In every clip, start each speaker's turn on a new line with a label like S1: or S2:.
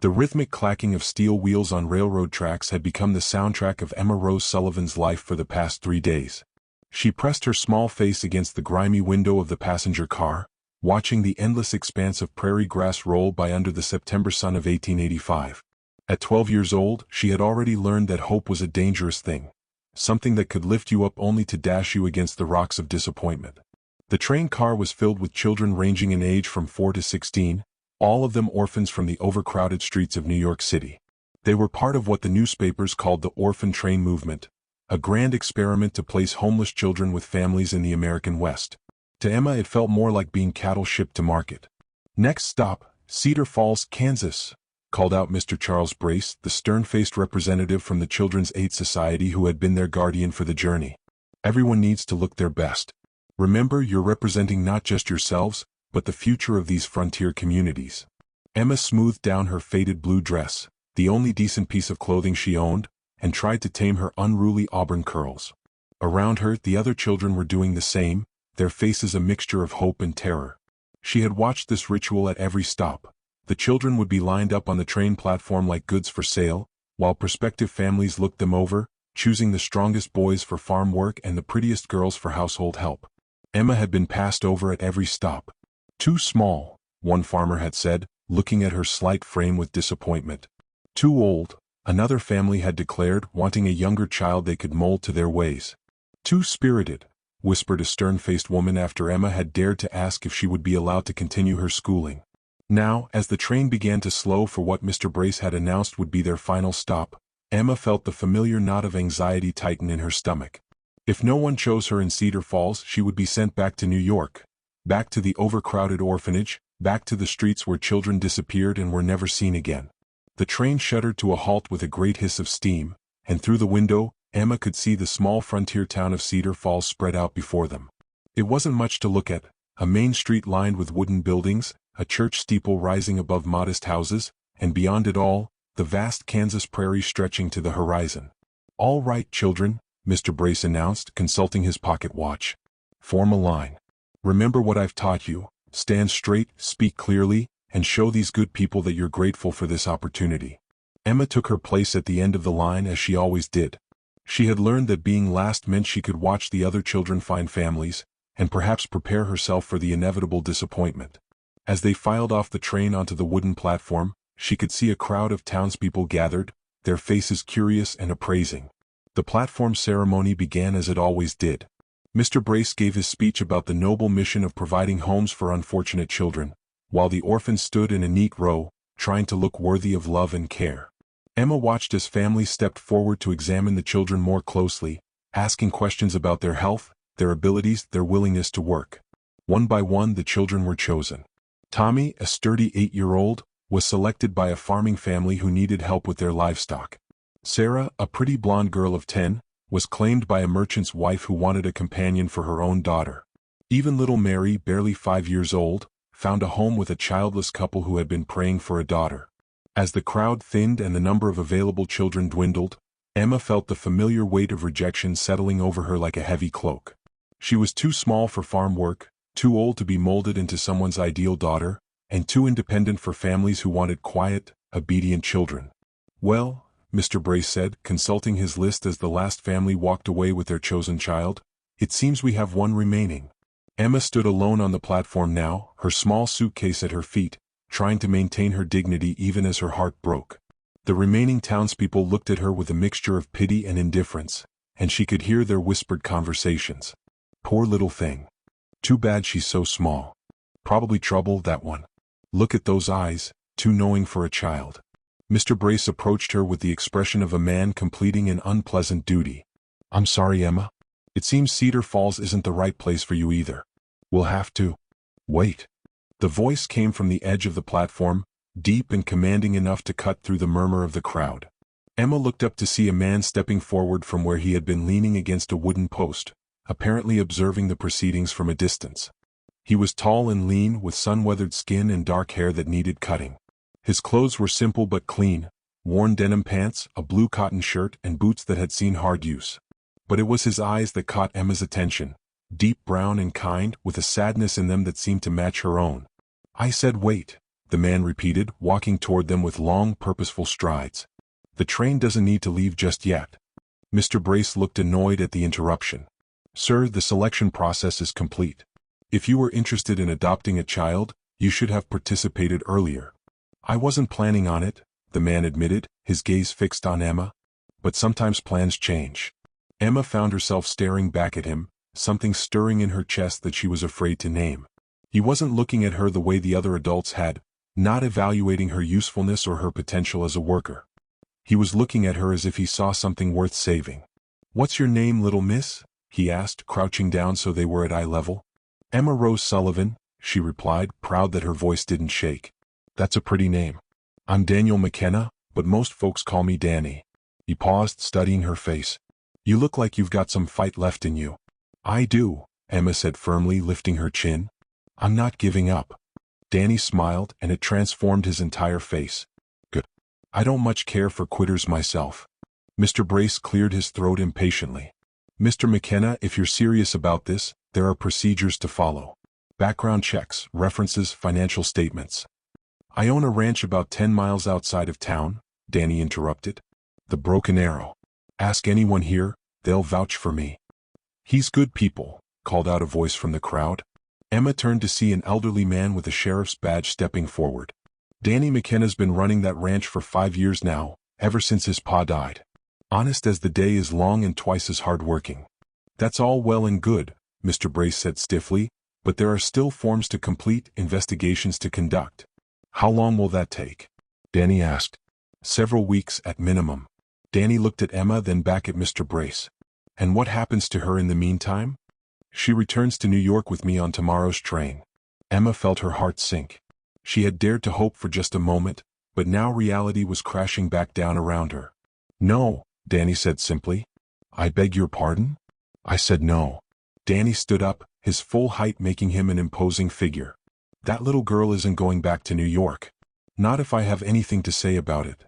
S1: The rhythmic clacking of steel wheels on railroad tracks had become the soundtrack of Emma Rose Sullivan's life for the past 3 days. She pressed her small face against the grimy window of the passenger car, watching the endless expanse of prairie grass roll by under the September sun of 1885. At 12 years old, she had already learned that hope was a dangerous thing, something that could lift you up only to dash you against the rocks of disappointment. The train car was filled with children ranging in age from 4 to 16, all of them orphans from the overcrowded streets of New York City. They were part of what the newspapers called the orphan train movement, a grand experiment to place homeless children with families in the American West. To Emma, it felt more like being cattle shipped to market. "Next stop, Cedar Falls, Kansas," called out Mr. Charles Brace, the stern-faced representative from the Children's Aid Society who had been their guardian for the journey. "Everyone needs to look their best. Remember, you're representing not just yourselves, but the future of these frontier communities." Emma smoothed down her faded blue dress, the only decent piece of clothing she owned, and tried to tame her unruly auburn curls. Around her, the other children were doing the same, their faces a mixture of hope and terror. She had watched this ritual at every stop. The children would be lined up on the train platform like goods for sale, while prospective families looked them over, choosing the strongest boys for farm work and the prettiest girls for household help. Emma had been passed over at every stop. "Too small," one farmer had said, looking at her slight frame with disappointment. "Too old," another family had declared, wanting a younger child they could mold to their ways. "Too spirited," whispered a stern-faced woman after Emma had dared to ask if she would be allowed to continue her schooling. Now, as the train began to slow for what Mr. Brace had announced would be their final stop, Emma felt the familiar knot of anxiety tighten in her stomach. If no one chose her in Cedar Falls, she would be sent back to New York, back to the overcrowded orphanage, back to the streets where children disappeared and were never seen again. The train shuddered to a halt with a great hiss of steam, and through the window, Emma could see the small frontier town of Cedar Falls spread out before them. It wasn't much to look at, a main street lined with wooden buildings, a church steeple rising above modest houses, and beyond it all, the vast Kansas prairie stretching to the horizon. "All right, children," Mr. Brace announced, consulting his pocket watch. "Form a line. Remember what I've taught you, stand straight, speak clearly, and show these good people that you're grateful for this opportunity." Emma took her place at the end of the line as she always did. She had learned that being last meant she could watch the other children find families, and perhaps prepare herself for the inevitable disappointment. As they filed off the train onto the wooden platform, she could see a crowd of townspeople gathered, their faces curious and appraising. The platform ceremony began as it always did. Mr. Brace gave his speech about the noble mission of providing homes for unfortunate children, while the orphans stood in a neat row, trying to look worthy of love and care. Emma watched as families stepped forward to examine the children more closely, asking questions about their health, their abilities, their willingness to work. One by one, the children were chosen. Tommy, a sturdy 8-year-old, was selected by a farming family who needed help with their livestock. Sarah, a pretty blonde girl of 10, was claimed by a merchant's wife who wanted a companion for her own daughter. Even little Mary, barely 5 years old, found a home with a childless couple who had been praying for a daughter. As the crowd thinned and the number of available children dwindled, Emma felt the familiar weight of rejection settling over her like a heavy cloak. She was too small for farm work, too old to be molded into someone's ideal daughter, and too independent for families who wanted quiet, obedient children. "Well," Mr. Brace said, consulting his list as the last family walked away with their chosen child, "it seems we have one remaining." Emma stood alone on the platform now, her small suitcase at her feet, trying to maintain her dignity even as her heart broke. The remaining townspeople looked at her with a mixture of pity and indifference, and she could hear their whispered conversations. "Poor little thing. Too bad she's so small. Probably trouble, that one. Look at those eyes, too knowing for a child." Mr. Brace approached her with the expression of a man completing an unpleasant duty. "I'm sorry, Emma. It seems Cedar Falls isn't the right place for you either. We'll have to wait." The voice came from the edge of the platform, deep and commanding enough to cut through the murmur of the crowd. Emma looked up to see a man stepping forward from where he had been leaning against a wooden post, apparently observing the proceedings from a distance. He was tall and lean, with sun-weathered skin and dark hair that needed cutting. His clothes were simple but clean, worn denim pants, a blue cotton shirt, and boots that had seen hard use. But it was his eyes that caught Emma's attention, deep brown and kind, with a sadness in them that seemed to match her own. "I said wait," the man repeated, walking toward them with long, purposeful strides. The train doesn't need to leave just yet. Mr. Brace looked annoyed at the interruption. Sir, the selection process is complete. If you were interested in adopting a child, you should have participated earlier. I wasn't planning on it, the man admitted, his gaze fixed on Emma. But sometimes plans change. Emma found herself staring back at him, something stirring in her chest that she was afraid to name. He wasn't looking at her the way the other adults had, not evaluating her usefulness or her potential as a worker. He was looking at her as if he saw something worth saving. "What's your name, little miss?" he asked, crouching down so they were at eye level. "Emma Rose Sullivan," she replied, proud that her voice didn't shake. "That's a pretty name. I'm Daniel McKenna, but most folks call me Danny." He paused, studying her face. "You look like you've got some fight left in you." "I do," Emma said firmly, lifting her chin. "I'm not giving up." Danny smiled, and it transformed his entire face. "Good. I don't much care for quitters myself." Mr. Brace cleared his throat impatiently. "Mr. McKenna, if you're serious about this, there are procedures to follow. Background checks, references, financial statements." "I own a ranch about 10 miles outside of town," Danny interrupted. "The Broken Arrow. Ask anyone here, they'll vouch for me." "He's good people," called out a voice from the crowd. Emma turned to see an elderly man with a sheriff's badge stepping forward. "Danny McKenna's been running that ranch for 5 years now, ever since his pa died. Honest as the day is long and twice as hard-working." "That's all well and good," Mr. Brace said stiffly, "but there are still forms to complete, investigations to conduct." "How long will that take?" Danny asked. "Several weeks at minimum." Danny looked at Emma, then back at Mr. Brace. "And what happens to her in the meantime?" "She returns to New York with me on tomorrow's train." Emma felt her heart sink. She had dared to hope for just a moment, but now reality was crashing back down around her. "No," Danny said simply. "I beg your pardon?" "I said no." Danny stood up, his full height making him an imposing figure. "That little girl isn't going back to New York. Not if I have anything to say about it."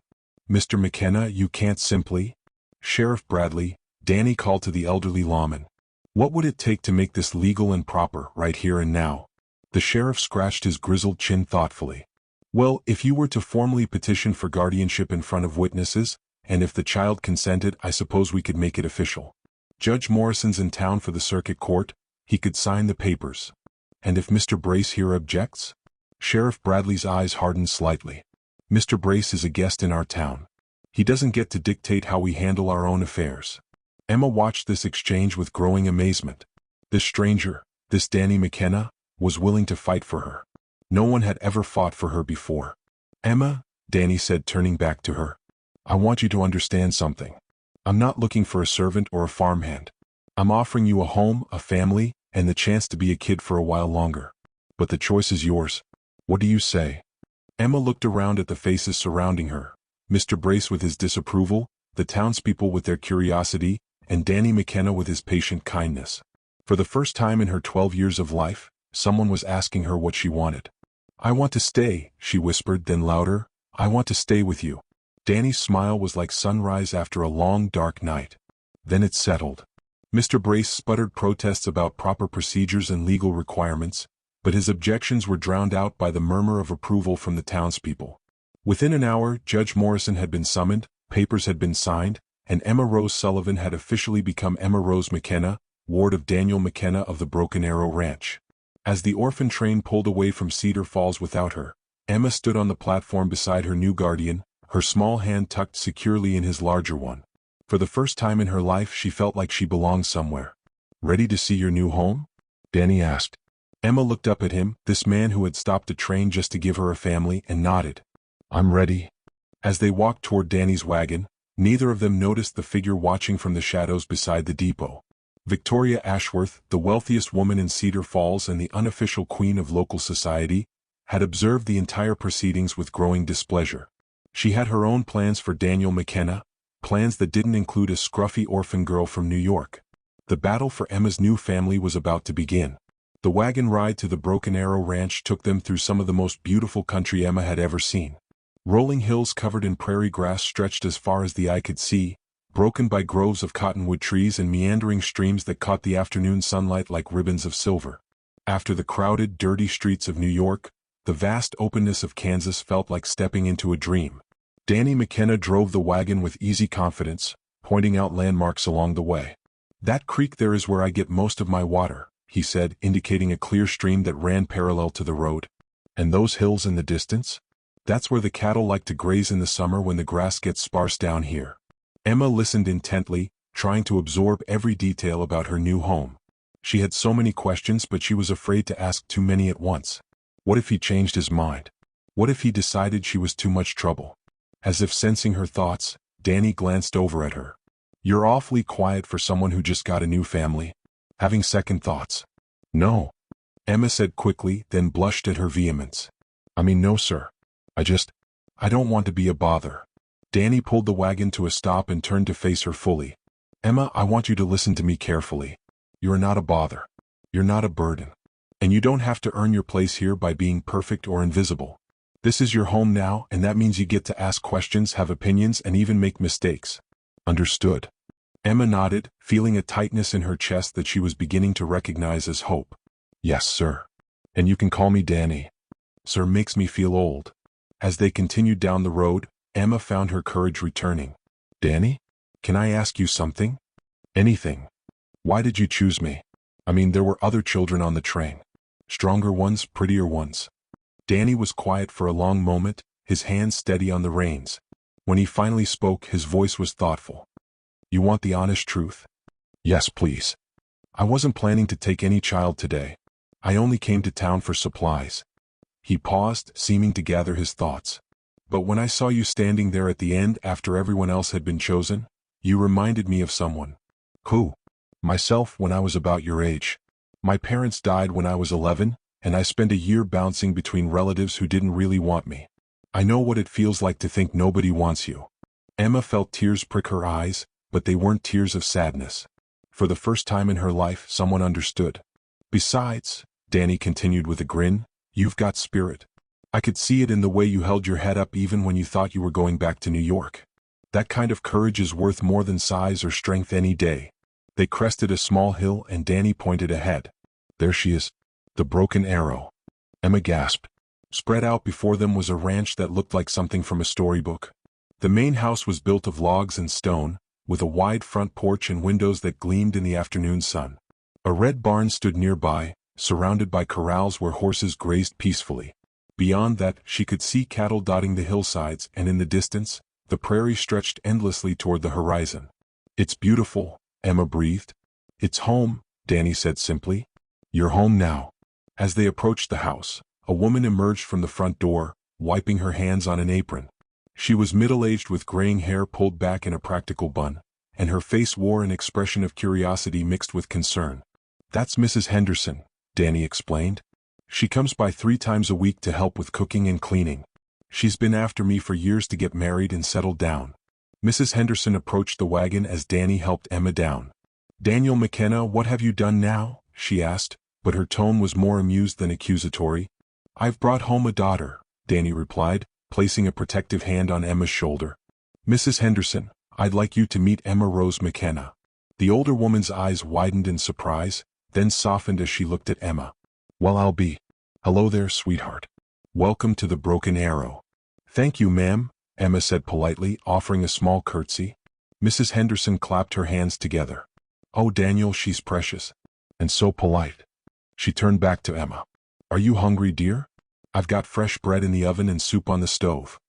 S1: "Mr. McKenna, you can't simply—" "Sheriff Bradley," Danny called to the elderly lawman. "What would it take to make this legal and proper, right here and now?" The sheriff scratched his grizzled chin thoughtfully. "Well, if you were to formally petition for guardianship in front of witnesses, and if the child consented, I suppose we could make it official. Judge Morrison's in town for the circuit court, he could sign the papers." "And if Mr. Brace here objects?" Sheriff Bradley's eyes hardened slightly. "Mr. Brace is a guest in our town. He doesn't get to dictate how we handle our own affairs." Emma watched this exchange with growing amazement. This stranger, this Danny McKenna, was willing to fight for her. No one had ever fought for her before. "Emma," Danny said, turning back to her, "I want you to understand something. I'm not looking for a servant or a farmhand. I'm offering you a home, a family, and the chance to be a kid for a while longer. But the choice is yours. What do you say?" Emma looked around at the faces surrounding her. Mr. Brace with his disapproval, the townspeople with their curiosity, and Danny McKenna with his patient kindness. For the first time in her 12 years of life, someone was asking her what she wanted. "I want to stay," she whispered, then louder, "I want to stay with you." Danny's smile was like sunrise after a long, dark night. Then it settled. Mr. Brace sputtered protests about proper procedures and legal requirements, but his objections were drowned out by the murmur of approval from the townspeople. Within an hour, Judge Morrison had been summoned, papers had been signed, and Emma Rose Sullivan had officially become Emma Rose McKenna, ward of Daniel McKenna of the Broken Arrow Ranch. As the orphan train pulled away from Cedar Falls without her, Emma stood on the platform beside her new guardian, her small hand tucked securely in his larger one. For the first time in her life she felt like she belonged somewhere. "Ready to see your new home?" Danny asked. Emma looked up at him, this man who had stopped a train just to give her a family, and nodded. "I'm ready." As they walked toward Danny's wagon, neither of them noticed the figure watching from the shadows beside the depot. Victoria Ashworth, the wealthiest woman in Cedar Falls and the unofficial queen of local society, had observed the entire proceedings with growing displeasure. She had her own plans for Daniel McKenna, plans that didn't include a scruffy orphan girl from New York. The battle for Emma's new family was about to begin. The wagon ride to the Broken Arrow Ranch took them through some of the most beautiful country Emma had ever seen. Rolling hills covered in prairie grass stretched as far as the eye could see, broken by groves of cottonwood trees and meandering streams that caught the afternoon sunlight like ribbons of silver. After the crowded, dirty streets of New York, The vast openness of Kansas felt like stepping into a dream. Danny McKenna drove the wagon with easy confidence, pointing out landmarks along the way. "That creek there is where I get most of my water," he said, indicating a clear stream that ran parallel to the road. "And those hills in the distance? That's where the cattle like to graze in the summer when the grass gets sparse down here." Emma listened intently, trying to absorb every detail about her new home. She had so many questions, but she was afraid to ask too many at once. What if he changed his mind? What if he decided she was too much trouble? As if sensing her thoughts, Danny glanced over at her. "You're awfully quiet for someone who just got a new family. Having second thoughts?" "No," Emma said quickly, then blushed at her vehemence. "I mean, no, sir. I don't want to be a bother." Danny pulled the wagon to a stop and turned to face her fully. "Emma, I want you to listen to me carefully. You're not a bother. You're not a burden. And you don't have to earn your place here by being perfect or invisible. This is your home now, and that means you get to ask questions, have opinions, and even make mistakes. Understood?" Emma nodded, feeling a tightness in her chest that she was beginning to recognize as hope. "Yes, sir. And you can call me Danny. Sir makes me feel old." As they continued down the road, Emma found her courage returning. "Danny? Can I ask you something?" "Anything. Why did you choose me? I mean, there were other children on the train. Stronger ones, prettier ones." Danny was quiet for a long moment, his hands steady on the reins. When he finally spoke, his voice was thoughtful. "You want the honest truth?" "Yes, please. I wasn't planning to take any child today. I only came to town for supplies." He paused, seeming to gather his thoughts. "But when I saw you standing there at the end after everyone else had been chosen, you reminded me of someone." "Who?" "Myself when I was about your age. My parents died when I was 11, and I spent a year bouncing between relatives who didn't really want me. I know what it feels like to think nobody wants you." Emma felt tears prick her eyes, but they weren't tears of sadness. For the first time in her life, someone understood. "Besides," Danny continued with a grin, "you've got spirit. I could see it in the way you held your head up even when you thought you were going back to New York. That kind of courage is worth more than size or strength any day." They crested a small hill and Danny pointed ahead. "There she is. The Broken Arrow." Emma gasped. Spread out before them was a ranch that looked like something from a storybook. The main house was built of logs and stone, with a wide front porch and windows that gleamed in the afternoon sun. A red barn stood nearby, surrounded by corrals where horses grazed peacefully. Beyond that, she could see cattle dotting the hillsides, and in the distance, the prairie stretched endlessly toward the horizon. "It's beautiful," Emma breathed. "It's home," Danny said simply. "You're home now." As they approached the house, a woman emerged from the front door, wiping her hands on an apron. She was middle-aged with graying hair pulled back in a practical bun, and her face wore an expression of curiosity mixed with concern. "That's Mrs. Henderson," Danny explained. "She comes by 3 times a week to help with cooking and cleaning. She's been after me for years to get married and settle down." Mrs. Henderson approached the wagon as Danny helped Emma down. "Daniel McKenna, what have you done now?" she asked, but her tone was more amused than accusatory. "I've brought home a daughter," Danny replied, placing a protective hand on Emma's shoulder. "Mrs. Henderson, I'd like you to meet Emma Rose McKenna." The older woman's eyes widened in surprise, then softened as she looked at Emma. "Well, I'll be. Hello there, sweetheart. Welcome to the Broken Arrow." "Thank you, ma'am," Emma said politely, offering a small curtsy. Mrs. Henderson clapped her hands together. "Oh, Daniel, she's precious. And so polite." She turned back to Emma. "Are you hungry, dear? I've got fresh bread in the oven and soup on the stove."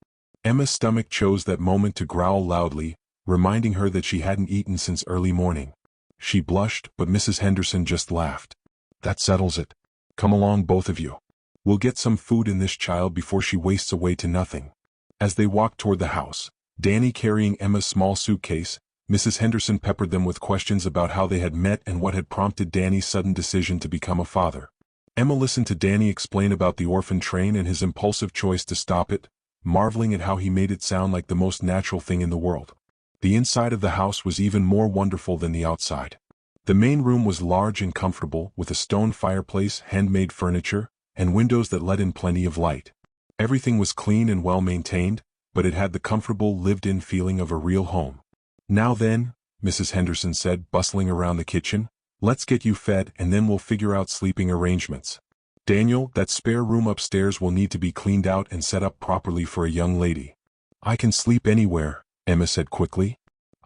S1: Emma's stomach chose that moment to growl loudly, reminding her that she hadn't eaten since early morning. She blushed, but Mrs. Henderson just laughed. "That settles it. Come along, both of you. We'll get some food in this child before she wastes away to nothing." As they walked toward the house, Danny carrying Emma's small suitcase, Mrs. Henderson peppered them with questions about how they had met and what had prompted Danny's sudden decision to become a father. Emma listened to Danny explain about the orphan train and his impulsive choice to stop it, marveling at how he made it sound like the most natural thing in the world. The inside of the house was even more wonderful than the outside. The main room was large and comfortable, with a stone fireplace, handmade furniture, and windows that let in plenty of light. Everything was clean and well maintained, but it had the comfortable, lived-in feeling of a real home. "Now then," Mrs. Henderson said, bustling around the kitchen, "let's get you fed and then we'll figure out sleeping arrangements." Daniel, that spare room upstairs will need to be cleaned out and set up properly for a young lady. I can sleep anywhere, Emma said quickly.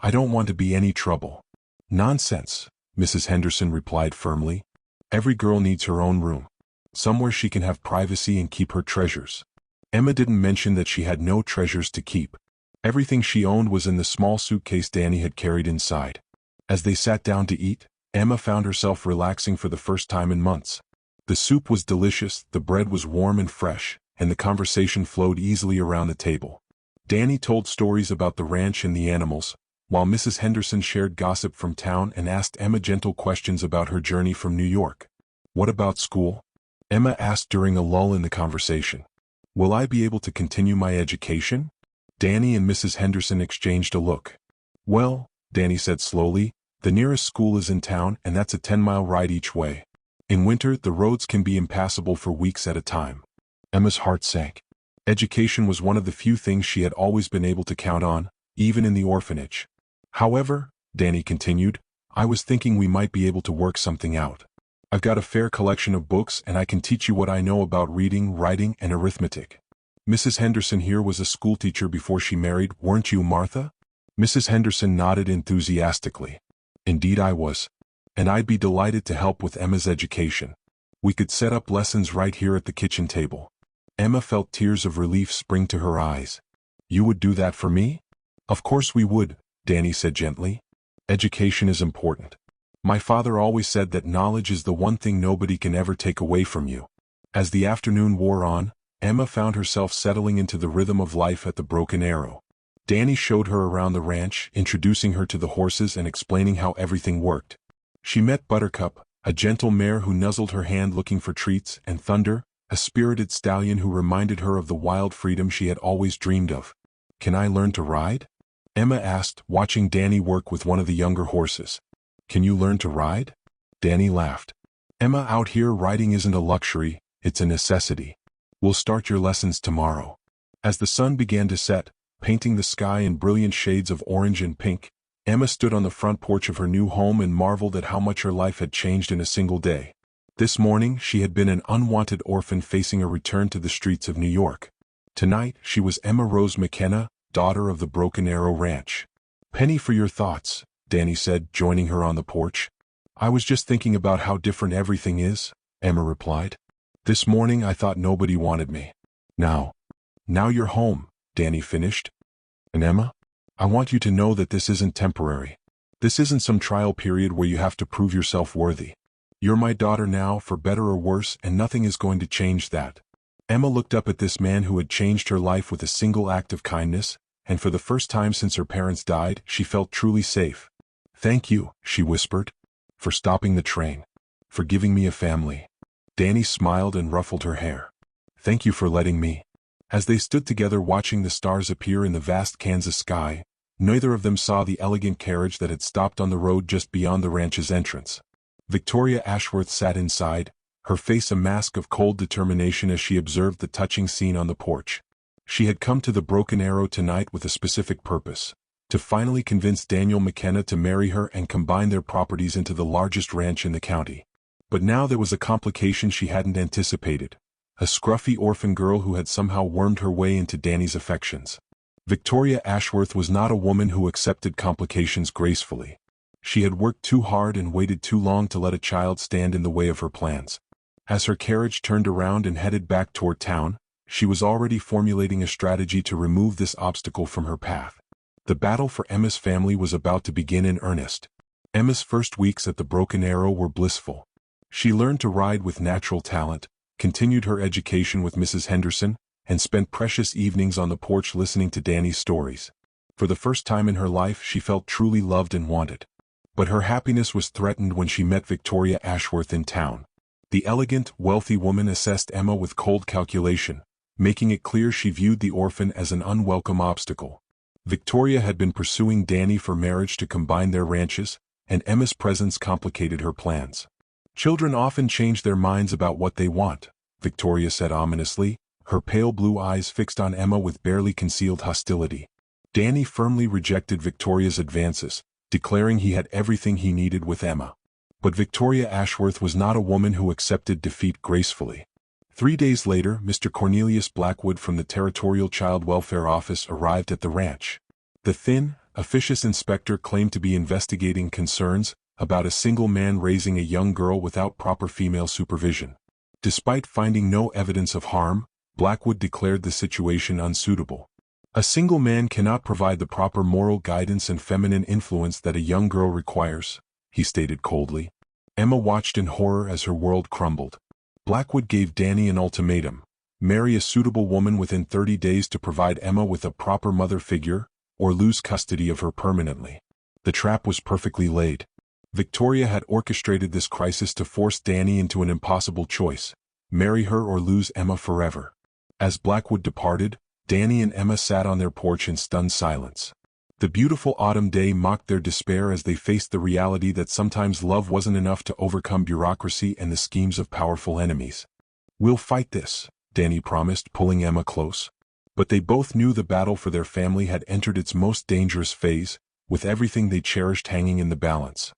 S1: I don't want to be any trouble. Nonsense, Mrs. Henderson replied firmly. Every girl needs her own room. Somewhere she can have privacy and keep her treasures. Emma didn't mention that she had no treasures to keep. Everything she owned was in the small suitcase Danny had carried inside. As they sat down to eat, Emma found herself relaxing for the first time in months. The soup was delicious, the bread was warm and fresh, and the conversation flowed easily around the table. Danny told stories about the ranch and the animals, while Mrs. Henderson shared gossip from town and asked Emma gentle questions about her journey from New York. What about school? Emma asked during a lull in the conversation. Will I be able to continue my education? Danny and Mrs. Henderson exchanged a look. Well, Danny said slowly, the nearest school is in town and that's a 10-mile ride each way. In winter, the roads can be impassable for weeks at a time. Emma's heart sank. Education was one of the few things she had always been able to count on, even in the orphanage. However, Danny continued, I was thinking we might be able to work something out. I've got a fair collection of books and I can teach you what I know about reading, writing, and arithmetic. Mrs. Henderson here was a schoolteacher before she married, weren't you, Martha? Mrs. Henderson nodded enthusiastically. Indeed I was. And I'd be delighted to help with Emma's education. We could set up lessons right here at the kitchen table. Emma felt tears of relief spring to her eyes. You would do that for me? Of course we would, Danny said gently. Education is important. My father always said that knowledge is the one thing nobody can ever take away from you. As the afternoon wore on, Emma found herself settling into the rhythm of life at the Broken Arrow. Danny showed her around the ranch, introducing her to the horses and explaining how everything worked. She met Buttercup, a gentle mare who nuzzled her hand looking for treats, and Thunder, a spirited stallion who reminded her of the wild freedom she had always dreamed of. Can I learn to ride? Emma asked, watching Danny work with one of the younger horses. Can you learn to ride? Danny laughed. Emma, out here riding isn't a luxury, it's a necessity. We'll start your lessons tomorrow. As the sun began to set, painting the sky in brilliant shades of orange and pink, Emma stood on the front porch of her new home and marveled at how much her life had changed in a single day. This morning, she had been an unwanted orphan facing a return to the streets of New York. Tonight, she was Emma Rose McKenna, daughter of the Broken Arrow Ranch. Penny for your thoughts, Danny said, joining her on the porch. I was just thinking about how different everything is, Emma replied. This morning I thought nobody wanted me. Now you're home, Danny finished. And Emma, I want you to know that this isn't temporary. This isn't some trial period where you have to prove yourself worthy. You're my daughter now, for better or worse, and nothing is going to change that. Emma looked up at this man who had changed her life with a single act of kindness, and for the first time since her parents died, she felt truly safe. Thank you, she whispered, for stopping the train, for giving me a family. Danny smiled and ruffled her hair. Thank you for letting me. As they stood together watching the stars appear in the vast Kansas sky, neither of them saw the elegant carriage that had stopped on the road just beyond the ranch's entrance. Victoria Ashworth sat inside, her face a mask of cold determination as she observed the touching scene on the porch. She had come to the Broken Arrow tonight with a specific purpose: to finally convince Daniel McKenna to marry her and combine their properties into the largest ranch in the county. But now there was a complication she hadn't anticipated: a scruffy orphan girl who had somehow wormed her way into Danny's affections. Victoria Ashworth was not a woman who accepted complications gracefully. She had worked too hard and waited too long to let a child stand in the way of her plans. As her carriage turned around and headed back toward town, she was already formulating a strategy to remove this obstacle from her path. The battle for Emma's family was about to begin in earnest. Emma's first weeks at the Broken Arrow were blissful. She learned to ride with natural talent, continued her education with Mrs. Henderson, and spent precious evenings on the porch listening to Danny's stories. For the first time in her life, she felt truly loved and wanted. But her happiness was threatened when she met Victoria Ashworth in town. The elegant, wealthy woman assessed Emma with cold calculation, making it clear she viewed the orphan as an unwelcome obstacle. Victoria had been pursuing Danny for marriage to combine their ranches, and Emma's presence complicated her plans. Children often change their minds about what they want, Victoria said ominously, her pale blue eyes fixed on Emma with barely concealed hostility. Danny firmly rejected Victoria's advances, declaring he had everything he needed with Emma. But Victoria Ashworth was not a woman who accepted defeat gracefully. 3 days later, Mr. Cornelius Blackwood from the Territorial Child Welfare Office arrived at the ranch. The thin, officious inspector claimed to be investigating concerns about a single man raising a young girl without proper female supervision. Despite finding no evidence of harm, Blackwood declared the situation unsuitable. A single man cannot provide the proper moral guidance and feminine influence that a young girl requires, he stated coldly. Emma watched in horror as her world crumbled. Blackwood gave Danny an ultimatum: marry a suitable woman within 30 days to provide Emma with a proper mother figure, or lose custody of her permanently. The trap was perfectly laid. Victoria had orchestrated this crisis to force Danny into an impossible choice: marry her or lose Emma forever. As Blackwood departed, Danny and Emma sat on their porch in stunned silence. The beautiful autumn day mocked their despair as they faced the reality that sometimes love wasn't enough to overcome bureaucracy and the schemes of powerful enemies. "We'll fight this," Danny promised, pulling Emma close. But they both knew the battle for their family had entered its most dangerous phase, with everything they cherished hanging in the balance.